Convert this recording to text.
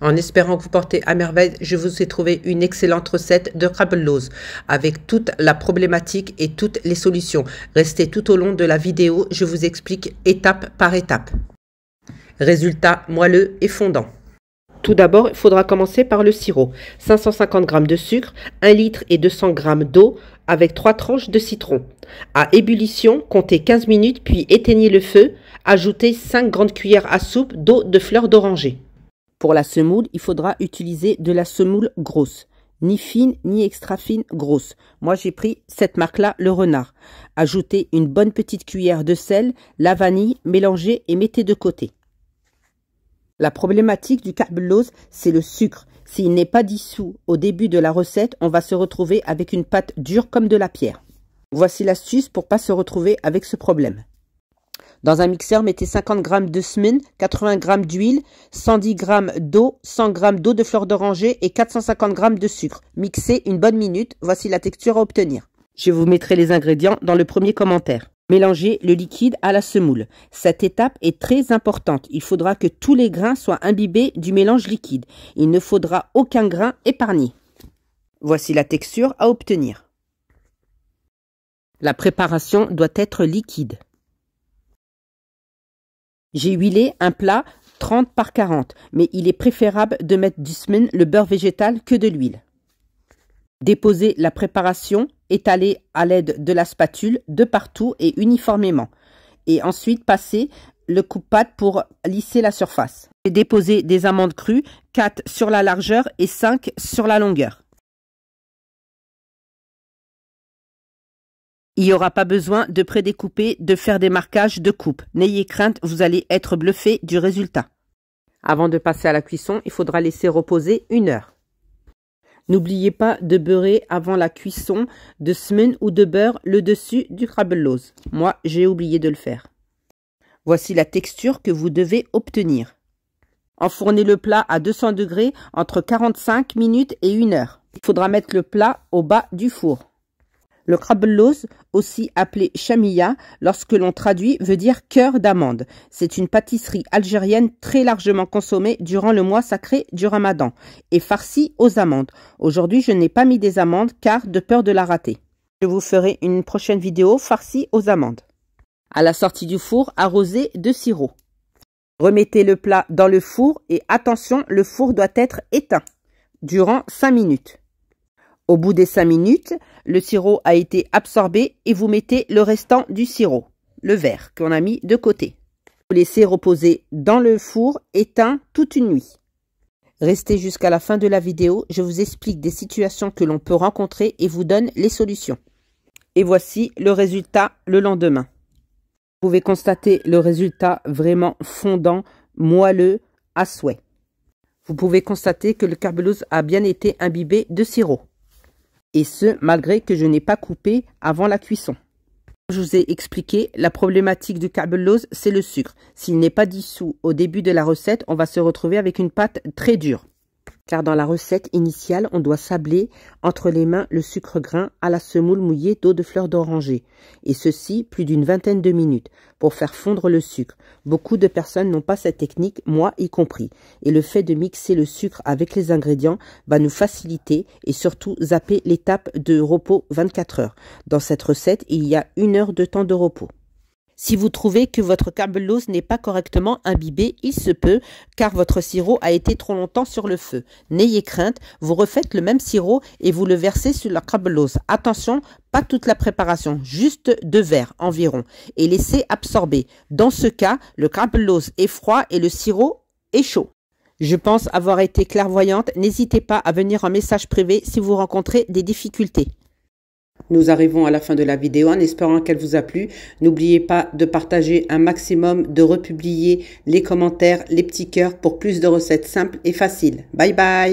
En espérant que vous portez à merveille, je vous ai trouvé une excellente recette de krabbelloos avec toute la problématique et toutes les solutions. Restez tout au long de la vidéo, je vous explique étape par étape. Résultat moelleux et fondant. Tout d'abord, il faudra commencer par le sirop. 550 g de sucre, 1 litre et 200 g d'eau avec 3 tranches de citron. À ébullition, comptez 15 minutes puis éteignez le feu. Ajoutez 5 grandes cuillères à soupe d'eau de fleur d'oranger. Pour la semoule, il faudra utiliser de la semoule grosse. Ni fine, ni extra fine, grosse. Moi, j'ai pris cette marque-là, le Renard. Ajoutez une bonne petite cuillère de sel, la vanille, mélangez et mettez de côté. La problématique du krabbelloos, c'est le sucre. S'il n'est pas dissous au début de la recette, on va se retrouver avec une pâte dure comme de la pierre. Voici l'astuce pour ne pas se retrouver avec ce problème. Dans un mixeur, mettez 50 g de semen, 80 g d'huile, 110 g d'eau, 100 g d'eau de fleur d'oranger et 450 g de sucre. Mixez une bonne minute. Voici la texture à obtenir. Je vous mettrai les ingrédients dans le premier commentaire. Mélangez le liquide à la semoule. Cette étape est très importante. Il faudra que tous les grains soient imbibés du mélange liquide. Il ne faudra aucun grain épargné. Voici la texture à obtenir. La préparation doit être liquide. J'ai huilé un plat 30 par 40, mais il est préférable de mettre du semen, le beurre végétal, que de l'huile. Déposez la préparation, étalez à l'aide de la spatule de partout et uniformément. Et ensuite, passez le coupe-pâte pour lisser la surface. J'ai déposé des amandes crues, 4 sur la largeur et 5 sur la longueur. Il n'y aura pas besoin de prédécouper, de faire des marquages de coupe. N'ayez crainte, vous allez être bluffé du résultat. Avant de passer à la cuisson, il faudra laisser reposer 1 heure. N'oubliez pas de beurrer avant la cuisson de semen ou de beurre le dessus du krabbelloos. Moi, j'ai oublié de le faire. Voici la texture que vous devez obtenir. Enfournez le plat à 200 degrés entre 45 minutes et 1 heure. Il faudra mettre le plat au bas du four. Le krabbelloos, aussi appelé chamia, lorsque l'on traduit, veut dire cœur d'amande. C'est une pâtisserie algérienne très largement consommée durant le mois sacré du Ramadan et farcie aux amandes. Aujourd'hui, je n'ai pas mis des amandes car de peur de la rater. Je vous ferai une prochaine vidéo farcie aux amandes. À la sortie du four, arrosez de sirop. Remettez le plat dans le four et attention, le four doit être éteint durant 5 minutes. Au bout des 5 minutes, le sirop a été absorbé et vous mettez le restant du sirop, le verre qu'on a mis de côté. Vous laissez reposer dans le four éteint toute une nuit. Restez jusqu'à la fin de la vidéo, je vous explique des situations que l'on peut rencontrer et vous donne les solutions. Et voici le résultat le lendemain. Vous pouvez constater le résultat vraiment fondant, moelleux, à souhait. Vous pouvez constater que le krabbelloos a bien été imbibé de sirop. Et ce, malgré que je n'ai pas coupé avant la cuisson. Je vous ai expliqué, la problématique du krabbelloos, c'est le sucre. S'il n'est pas dissous au début de la recette, on va se retrouver avec une pâte très dure. Car dans la recette initiale, on doit sabler entre les mains le sucre grain à la semoule mouillée d'eau de fleur d'oranger. Et ceci plus d'une vingtaine de minutes pour faire fondre le sucre. Beaucoup de personnes n'ont pas cette technique, moi y compris. Et le fait de mixer le sucre avec les ingrédients va nous faciliter et surtout zapper l'étape de repos 24 heures. Dans cette recette, il y a 1 heure de temps de repos. Si vous trouvez que votre krabbelloos n'est pas correctement imbibé, il se peut, car votre sirop a été trop longtemps sur le feu. N'ayez crainte, vous refaites le même sirop et vous le versez sur le krabbelloos. Attention, pas toute la préparation, juste 2 verres environ, et laissez absorber. Dans ce cas, le krabbelloos est froid et le sirop est chaud. Je pense avoir été clairvoyante, n'hésitez pas à venir en message privé si vous rencontrez des difficultés. Nous arrivons à la fin de la vidéo en espérant qu'elle vous a plu. N'oubliez pas de partager un maximum, de republier les commentaires, les petits cœurs pour plus de recettes simples et faciles. Bye bye!